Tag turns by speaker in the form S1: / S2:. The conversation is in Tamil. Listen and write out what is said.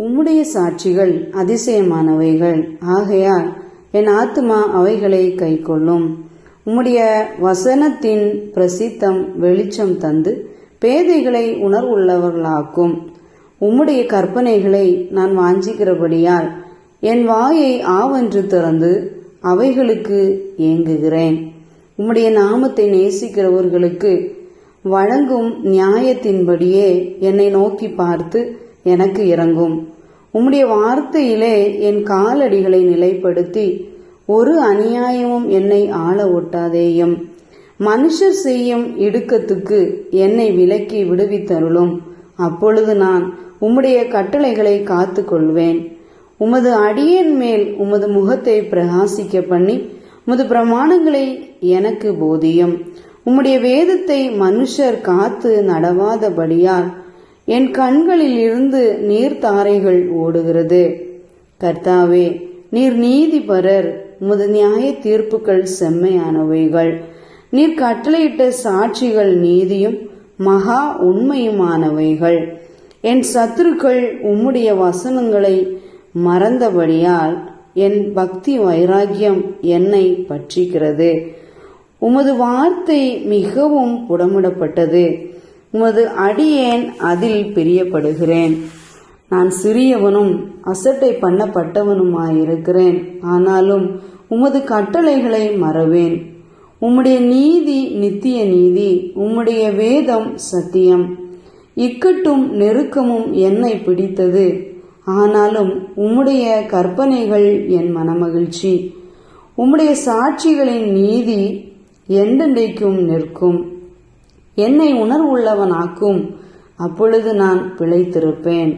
S1: உம்முடைய சாட்சிகள் அதிசயமானவைகள், ஆகையால் என் ஆத்துமா அவைகளை கைக்கொள்ளும். உம்முடைய வசனத்தின் பிரசித்தம் வெளிச்சம் தந்து பேதைகளை உணர்வுள்ளவர்களாக்கும். உம்முடைய கற்பனைகளை நான் வாஞ்சிக்கிறபடியால் என் வாயை ஆவென்று திறந்து அவைகளுக்கு ஏங்குகிறேன். உம்முடைய நாமத்தை நேசிக்கிறவர்களுக்கு வழங்கும் நியாயத்தின்படியே என்னை நோக்கி பார்த்து எனக்கு இரங்கும். உம்முடைய வார்த்தையிலே என் காலடிகளை நிலைப்படுத்தி ஒரு அநியாயமும் என்னை ஆள ஒட்டாதேயும். மனுஷர் செய்யும் இடுக்கத்துக்கு என்னை விலக்கி விடுவித்தருளும். அப்பொழுது நான் உம்முடைய கட்டளைகளை காத்து கொள்வேன். உமது அடியேன் மேல் உமது முகத்தை பிரகாசிக்க பண்ணி உமது பிரமாணங்களை எனக்கு போதியும். உம்முடைய வேதத்தை மனுஷர் காத்து நடவாதபடியால் என் கண்களில் இருந்து நீர்த்தாரைகள் ஓடுகிறது. கர்த்தாவே, நீர் நீதிபரர், உமது நியாய தீர்ப்புகள் செம்மையானவைகள். நீர் கட்டளையிட்ட சாட்சிகள் நீதியும் மகா உண்மையுமானவைகள். என் சத்துருக்கள் உம்முடைய வசனங்களை மறந்தபடியால் என் பக்தி வைராக்கியம் என்னை பற்றிக்கிறது. உமது வார்த்தை மிகவும் புடமிடப்பட்டது. உமது அடியேன் அதில் பிரியப்படுகிறேன். நான் சிறியவனும் அசட்டை பண்ணப்பட்டவனுமாயிருக்கிறேன். ஆனாலும் உமது கட்டளைகளை மறவேன். உம்முடைய நீதி நித்திய நீதி, உம்முடைய வேதம் சத்தியம். இக்கட்டும் நெருக்கமும் என்னை பிடித்தது. ஆனாலும் உம்முடைய கற்பனைகள் என் மனமகிழ்ச்சி. உம்முடைய சாட்சிகளின் நீதி என்றென்றைக்கும் நிற்கும். என்னை உணர்வுள்ளவனாக்கும், அப்பொழுது நான் பிழைத்திருப்பேன்.